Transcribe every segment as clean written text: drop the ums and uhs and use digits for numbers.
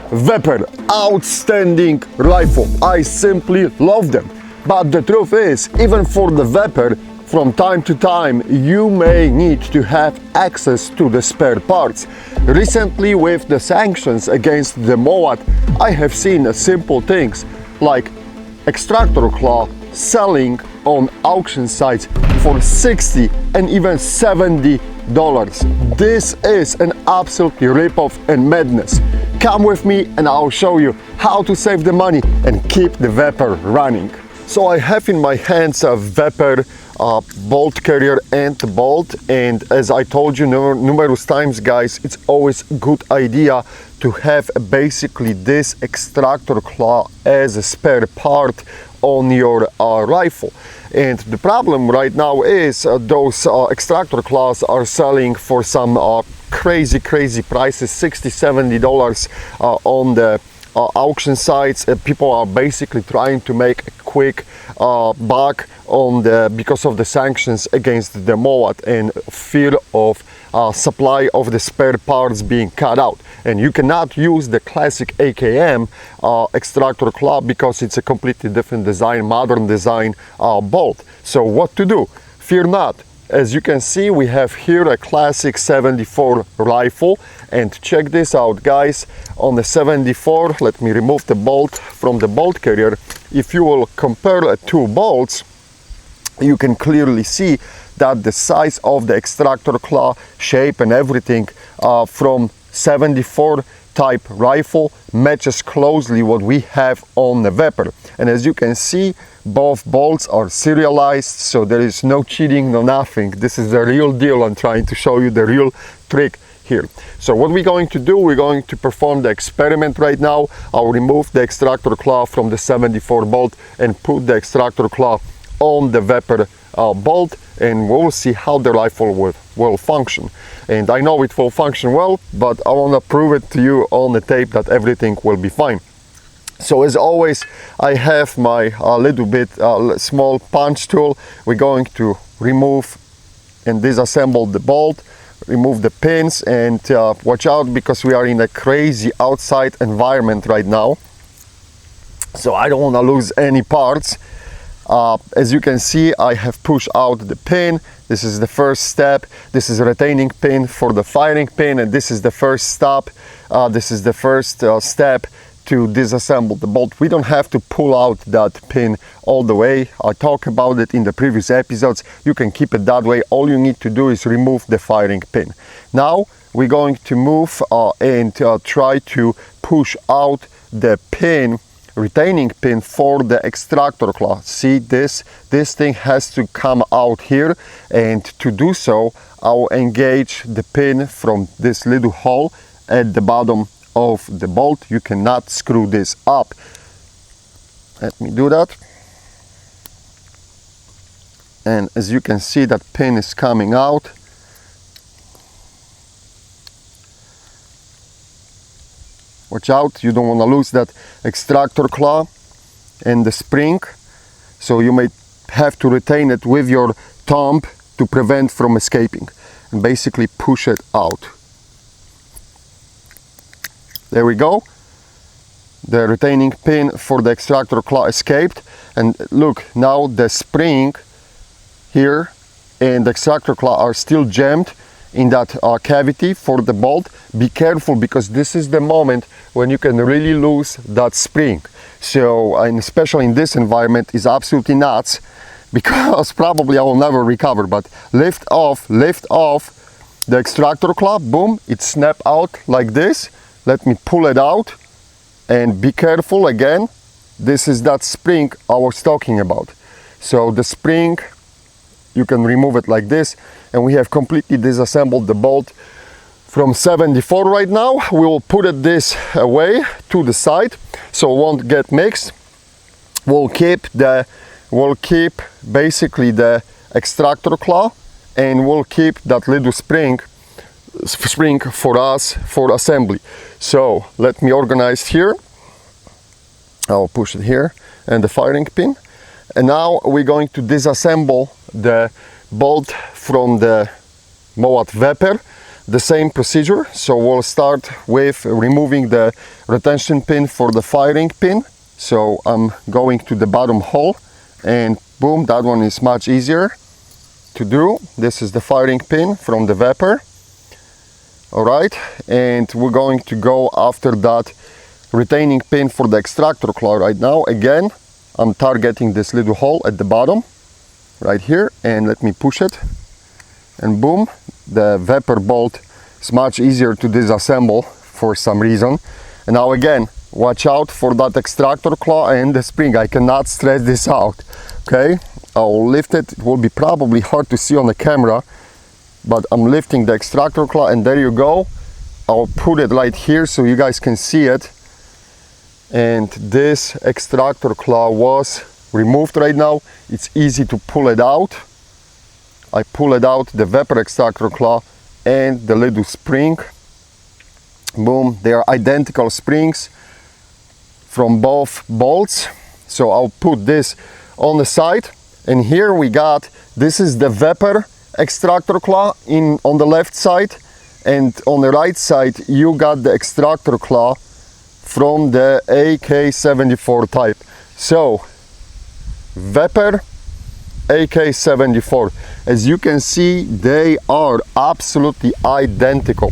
Vepr, outstanding rifle. I simply love them. But the truth is, even for the Vepr, from time to time you may need to have access to the spare parts. Recently, with the sanctions against the MOAT, I have seen simple things like extractor claw selling on auction sites for $60 and even $70. This is an absolute rip-off and madness. Come with me and I'll show you how to save the money and keep the Vepr running. So I have in my hands a Vepr bolt carrier and bolt, and as I told you numerous times, guys, it's always a good idea to have basically this extractor claw as a spare part on your rifle. And the problem right now is those extractor claws are selling for some crazy prices, $60–70 on the auction sites. People are basically trying to make a quick buck on because of the sanctions against the MOAT and fear of supply of the spare parts being cut out. And you cannot use the classic AKM extractor claw because it's a completely different design, modern design bolt. So what to do? Fear not. As you can see, we have here a classic 74 rifle, and check this out, guys. On the 74, let me remove the bolt from the bolt carrier. If you will compare two bolts, you can clearly see that the size of the extractor claw, shape and everything from 74 type rifle matches closely what we have on the Vepr. And as you can see, both bolts are serialized, so there is no cheating, no nothing. This is the real deal. I'm trying to show you the real trick here. So what we're going to do, we're going to perform the experiment right now. I'll remove the extractor claw from the 74 bolt and put the extractor claw on the Vepr bolt, and we'll see how the rifle will function. And I know it will function well, but I want to prove it to you on the tape that everything will be fine. So as always, I have my little bit small punch tool. We're going to remove and disassemble the bolt, remove the pins, and watch out because we are in a crazy outside environment right now, so I don't want to lose any parts. As you can see, I have pushed out the pin. This is the first step. This is a retaining pin for the firing pin, and this is the first stop. This is the first step to disassemble the bolt. We don't have to pull out that pin all the way. I talked about it in the previous episodes. You can keep it that way. All you need to do is remove the firing pin. Now we're going to move and try to push out the pin, retaining pin for the extractor claw. See, this thing has to come out here, and to do so I'll engage the pin from this little hole at the bottom of the bolt. You cannot screw this up. Let me do that. And as you can see, that pin is coming out. Watch out, you don't want to lose that extractor claw and the spring, so you may have to retain it with your thumb to prevent from escaping, and basically push it out. There we go. The retaining pin for the extractor claw escaped, and look, now the spring here and the extractor claw are still jammed in that cavity for the bolt. Be careful, because this is the moment when you can really lose that spring. So, and especially in this environment, is absolutely nuts, because probably I will never recover. But lift off the extractor claw, boom, it snapped out like this. Let me pull it out, and be careful again. This is that spring I was talking about. So the spring, you can remove it like this, and we have completely disassembled the bolt from 74 right now. We will put it this away to the side so it won't get mixed. We'll keep basically the extractor claw, and we'll keep that little spring for us for assembly. So let me organize here. I'll push it here, and the firing pin. And now we're going to disassemble the bolt from the MOAT Vepr. the same procedure. So we'll start with removing the retention pin for the firing pin. So I'm going to the bottom hole, and boom, that one is much easier to do. This is the firing pin from the Vepr. All right, and we're going to go after that retaining pin for the extractor claw right now. Again, I'm targeting this little hole at the bottom right here, and let me push it, and boom, the Vepr bolt is much easier to disassemble for some reason. And now again, watch out for that extractor claw and the spring. I cannot stress this out. Okay, I'll lift it. It will be probably hard to see on the camera, but I'm lifting the extractor claw, and there you go. I'll put it right here so you guys can see it. And this extractor claw was removed right now. It's easy to pull it out. I pull it out, the Vepr extractor claw and the little spring. Boom, they are identical springs from both bolts. So I'll put this on the side, and here we got, this is the Vepr extractor claw on the left side, and on the right side you got the extractor claw from the AK74 type. So Vepr AK74, as you can see, they are absolutely identical.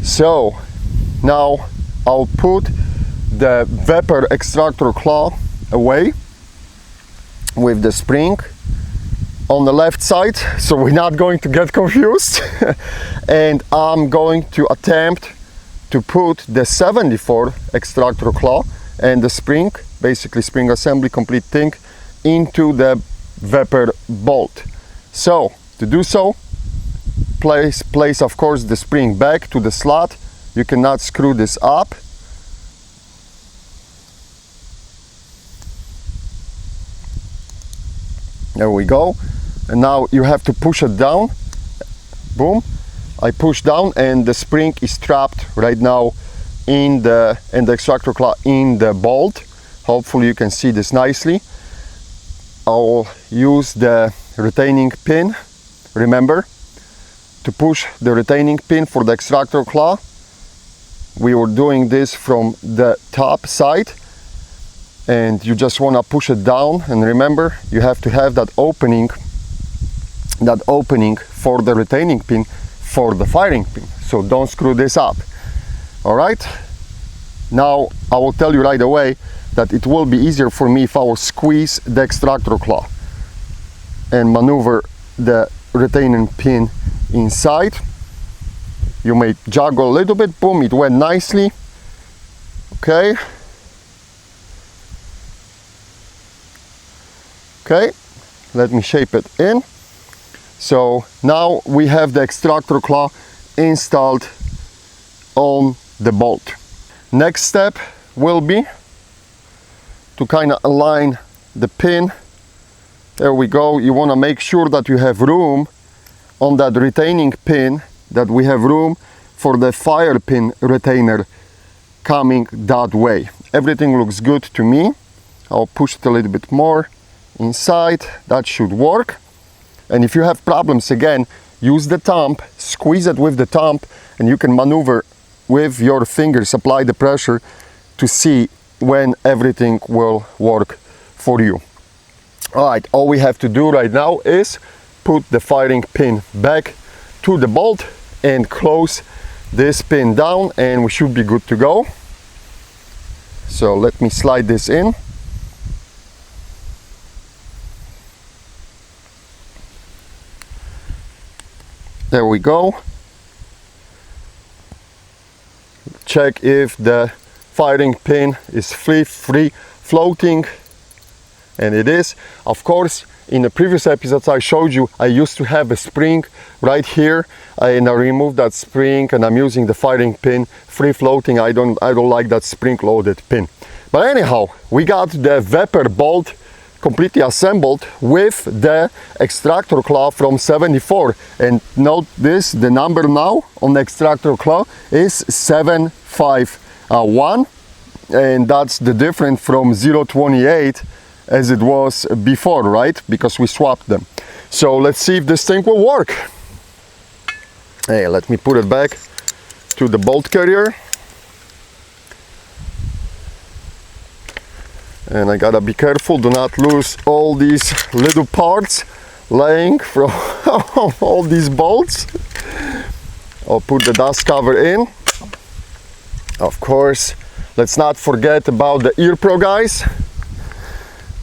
So now I'll put the Vepr extractor claw away with the spring on the left side, so we're not going to get confused. And I'm going to attempt to put the 74 extractor claw and the spring, basically spring assembly, complete thing, into the Vepr bolt. So to do so, place of course the spring back to the slot. You cannot screw this up. There we go. And now you have to push it down. Boom, I push down, and the spring is trapped right now in the extractor claw in the bolt. Hopefully you can see this nicely. I'll use the retaining pin, remember, to push the retaining pin for the extractor claw. We were doing this from the top side, and you just want to push it down, and remember, you have to have that opening for the retaining pin for the firing pin, so don't screw this up. All right, now I will tell you right away that it will be easier for me if I will squeeze the extractor claw and maneuver the retaining pin inside. You may juggle a little bit. Boom, it went nicely. Okay, let me shape it in. So now we have the extractor claw installed on the bolt. Next step will be to kind of align the pin. There we go. You want to make sure that you have room on that retaining pin, that we have room for the fire pin retainer coming that way. Everything looks good to me. I'll push it a little bit more inside. That should work. And if you have problems, again, use the thumb, squeeze it with the thumb, and you can maneuver with your fingers, apply the pressure to see when everything will work for you. All right, all we have to do right now is put the firing pin back to the bolt and close this pin down, and we should be good to go. So let me slide this in. There we go. Check if the firing pin is free floating, and it is. Of course, in the previous episodes I showed you I used to have a spring right here, and I removed that spring, and I'm using the firing pin free floating. I don't like that spring loaded pin. But anyhow, we got the Vepr bolt completely assembled with the extractor claw from 74, and note this, the number now on the extractor claw is 751, and that's the difference from 028 as it was before, right? Because we swapped them. So let's see if this thing will work. Hey, let me put it back to the bolt carrier. And I gotta be careful, do not lose all these little parts laying from all these bolts. I'll put the dust cover in. Of course, let's not forget about the ear pro, guys.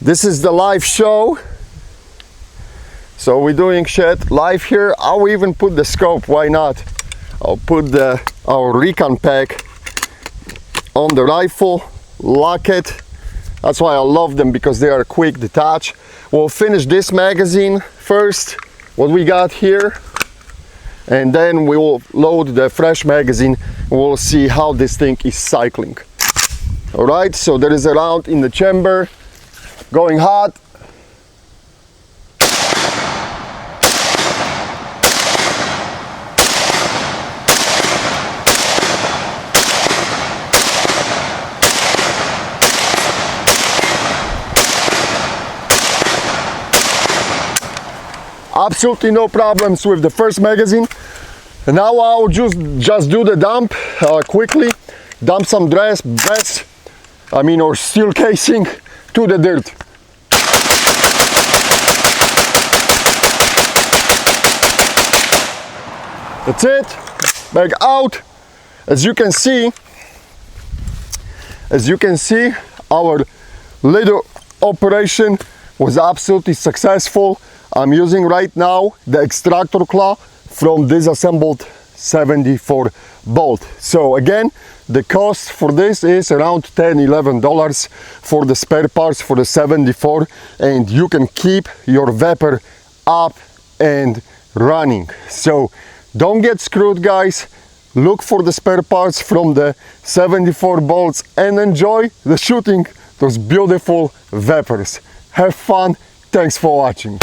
This is the live show. So we're doing shit live here. I'll even put the scope, why not? I'll put our recon pack on the rifle, lock it. That's why I love them, because they are quick detach. We'll finish this magazine first, what we got here, and then we will load the fresh magazine. We'll see how this thing is cycling. All right, so there is a round in the chamber going hot. Absolutely no problems with the first magazine. And now I'll just do the dump quickly. Dump some brass, or steel casing to the dirt. That's it. Bag out. As you can see, our little operation was absolutely successful. I'm using right now the extractor claw from disassembled 74 bolt. So again, the cost for this is around $10–11 for the spare parts for the 74, and you can keep your Vepr up and running. So don't get screwed, guys. Look for the spare parts from the 74 bolts and enjoy the shooting those beautiful Veprs. Have fun. Thanks for watching.